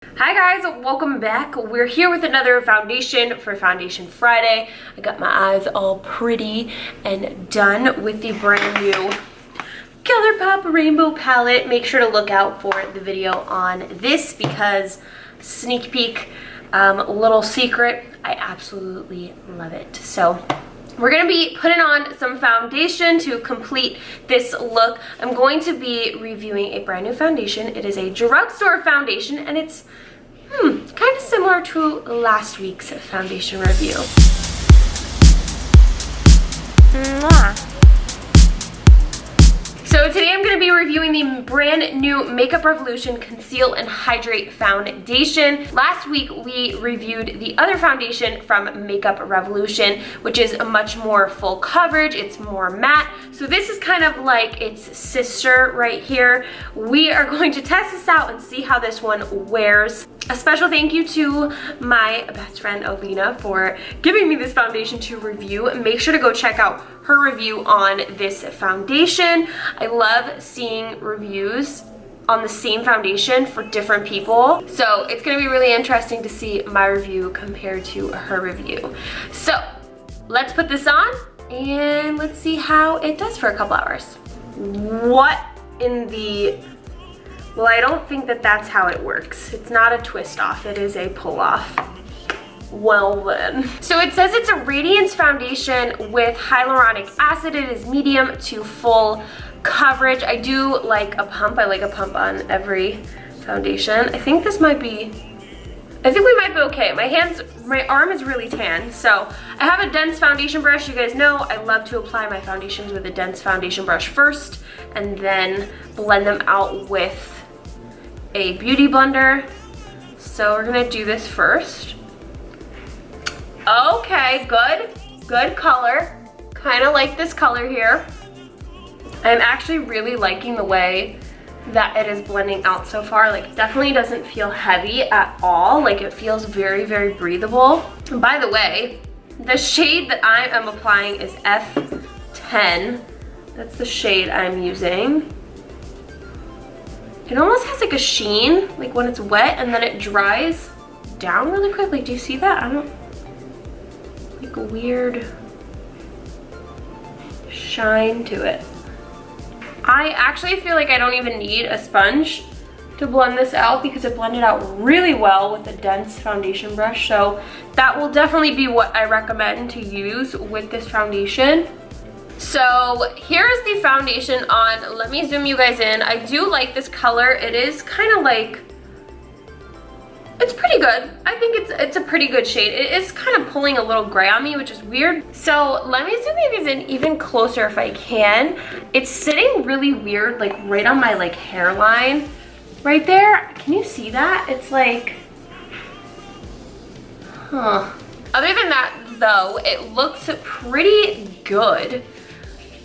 Hi guys, welcome back. We're here with another foundation for Foundation Friday. I got my eyes all pretty and done with the brand new ColourPop Rainbow Palette. Make sure to look out for the video on this because sneak peek, little secret, I absolutely love it. So we're gonna be putting on some foundation to complete this look. I'm going to be reviewing a brand new foundation. It is a drugstore foundation and it's kind of similar to last week's foundation review. So today I'm going to be reviewing the brand new Makeup Revolution Conceal and Hydrate Foundation. Last week we reviewed the other foundation from Makeup Revolution, which is a much more full coverage. It's more matte. So this is kind of like its sister right here. We are going to test this out and see how this one wears. A special thank you to my best friend Alina for giving me this foundation to review. Make sure to go check out her review on this foundation. I love seeing reviews on the same foundation for different people. So it's gonna be really interesting to see my review compared to her review. So let's put this on and let's see how it does for a couple hours. What in the... Well, I don't think that that's how it works. It's not a twist off, it is a pull off. Well then. So it says it's a radiance foundation with hyaluronic acid. It is medium to full coverage. I do like a pump. I like a pump on every foundation. I think this might be, I think we might be okay. My arm is really tan. So I have a dense foundation brush. You guys know I love to apply my foundations with a dense foundation brush first and then blend them out with a beauty blender. So we're gonna do this first. Okay, good color. Kind of like this color here. I'm actually really liking the way that it is blending out so far. Like, definitely doesn't feel heavy at all. Like, it feels very, very breathable. And by the way, the shade that I am applying is F10. That's the shade I'm using. It almost has like a sheen, like when it's wet and then it dries down really quickly. Do you see that? I don't, like a weird shine to it. I actually feel like I don't even need a sponge to blend this out because it blended out really well with a dense foundation brush. So that will definitely be what I recommend to use with this foundation. So here's the foundation on. Let me zoom you guys in. I do like this color. It is kind of like, it's pretty good. I think it's a pretty good shade. It is kind of pulling a little gray on me, which is weird. So let me zoom you guys in even closer if I can. It's sitting really weird, like right on my like hairline right there. Can you see that? It's like, huh. Other than that though, it looks pretty good.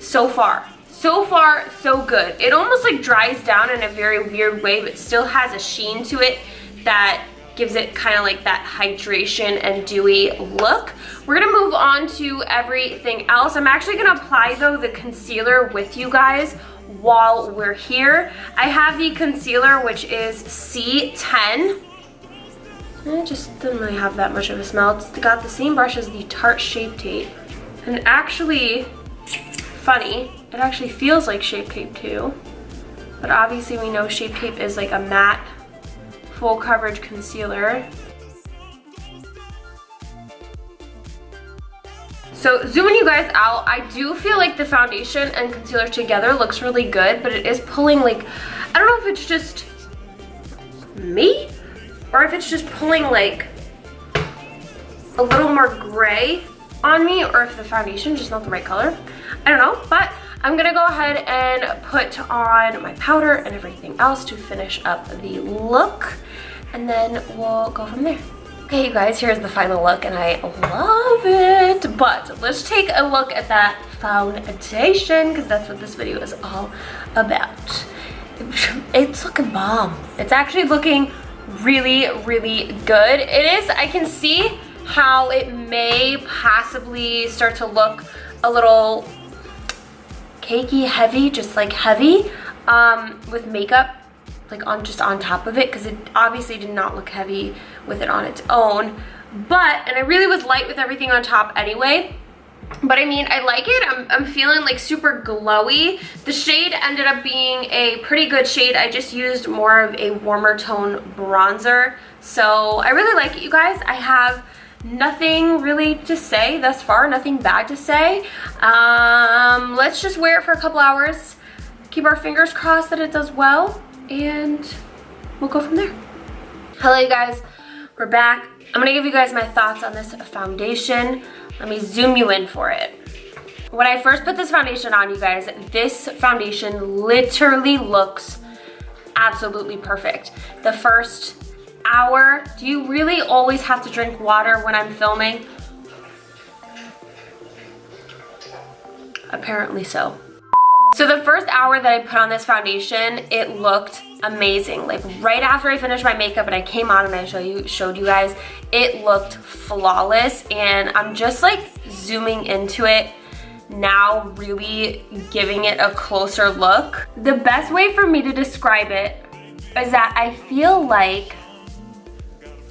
So far, so good. It almost like dries down in a very weird way, but still has a sheen to it that gives it kind of like that hydration and dewy look. We're gonna move on to everything else. I'm actually gonna apply though the concealer with you guys while we're here. I have the concealer, which is C10. It just doesn't really have that much of a smell. It's got the same brush as the Tarte Shape Tape. And actually, funny, it actually feels like Shape Tape too, but obviously we know Shape Tape is like a matte full coverage concealer. So zooming you guys out, I do feel like the foundation and concealer together looks really good, but it is pulling like, I don't know if it's just me or if it's just pulling like a little more gray on me, or if the foundation is just not the right color. I don't know, but I'm gonna go ahead and put on my powder and everything else to finish up the look, and then we'll go from there. Okay, you guys, here's the final look, and I love it. But let's take a look at that foundation, because that's what this video is all about. It's looking bomb. It's actually looking really, really good. It is, I can see how it may possibly start to look a little cakey, heavy, just like heavy with makeup like just on top of it, because it obviously did not look heavy with it on its own. But, and I really was light with everything on top anyway. But I mean, I like it. I'm feeling like super glowy. The shade ended up being a pretty good shade. I just used more of a warmer tone bronzer. So I really like it, you guys. I have nothing really to say thus far, nothing bad to say. Let's just wear it for a couple hours. Keep our fingers crossed that it does well, and we'll go from there. Hello, you guys. We're back. I'm gonna give you guys my thoughts on this foundation. Let me zoom you in for it. When I first put this foundation on, you guys, this foundation literally looks absolutely perfect. The first hour, do you really always have to drink water when I'm filming? Apparently so. So the first hour that I put on this foundation, it looked amazing. Like right after I finished my makeup and I came on and I showed you guys, it looked flawless, and I'm just like zooming into it now, really giving it a closer look. The best way for me to describe it is that I feel like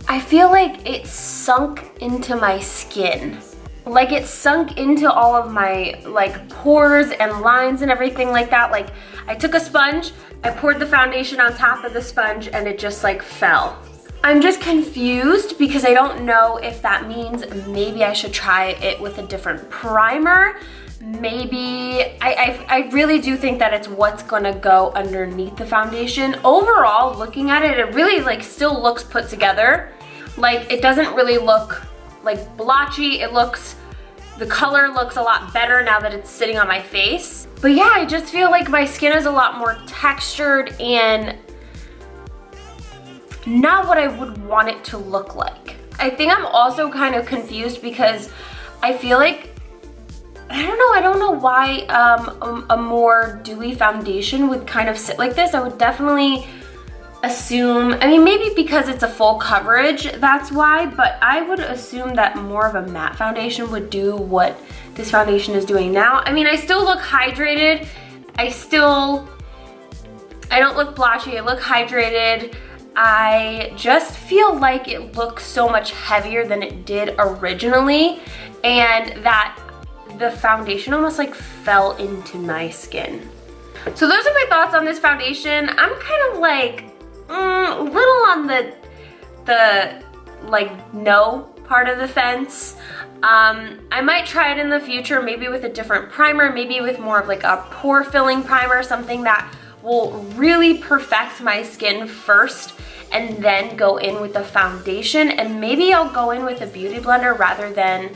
it sunk into my skin. Like it sunk into all of my like pores and lines and everything like that. Like I took a sponge, I poured the foundation on top of the sponge, and it just like fell. I'm just confused because I don't know if that means maybe I should try it with a different primer. Maybe, I really do think that it's what's gonna go underneath the foundation. Overall, looking at it, it really like still looks put together. Like it doesn't really look like blotchy. The color looks a lot better now that it's sitting on my face. But yeah, I just feel like my skin is a lot more textured and not what I would want it to look like. I think I'm also kind of confused because I feel like, I don't know why a more dewy foundation would kind of sit like this. I would definitely assume, I mean, maybe because it's a full coverage, that's why, but I would assume that more of a matte foundation would do what this foundation is doing now. I mean, I still look hydrated. I don't look blotchy, I look hydrated. I just feel like it looks so much heavier than it did originally, and that the foundation almost like fell into my skin. So those are my thoughts on this foundation. I'm kind of like, a little on the like no part of the fence. I might try it in the future, maybe with a different primer, maybe with more of like a pore filling primer, something that will really perfect my skin first and then go in with the foundation. And maybe I'll go in with a beauty blender rather than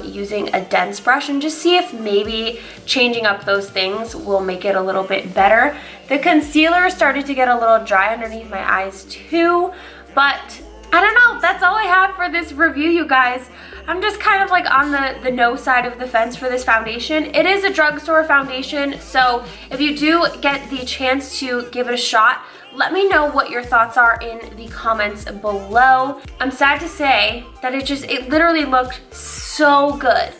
using a dense brush, and just see if maybe changing up those things will make it a little bit better. The concealer started to get a little dry underneath my eyes too, but I don't know, that's all I have for this review, you guys. I'm just kind of like on the no side of the fence for this foundation. It is a drugstore foundation, so if you do get the chance to give it a shot, let me know what your thoughts are in the comments below. I'm sad to say that it literally looked so good.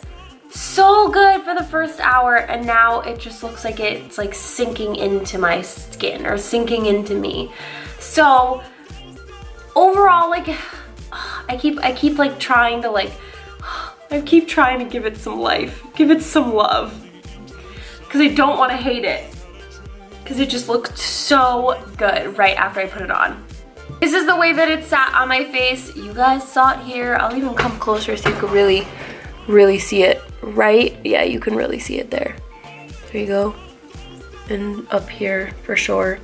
So good for the first hour, and now it just looks like it's like sinking into my skin or sinking into me. So overall, like I keep like trying to like, I keep trying to give it some life, give it some love, because I don't want to hate it, because it just looked so good right after I put it on. This is the way that it sat on my face. You guys saw it here. I'll even come closer so you can really see it, right? Yeah, you can really see it there. There you go. And up here for sure.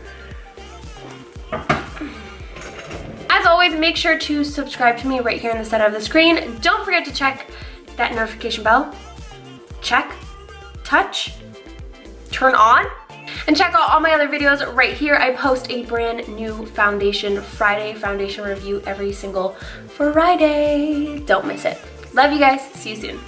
As always, make sure to subscribe to me right here in the center of the screen. Don't forget to check that notification bell. Check, touch, turn on, and check out all my other videos right here. I post a brand new foundation review every single Friday. Don't miss it. Love you guys. See you soon.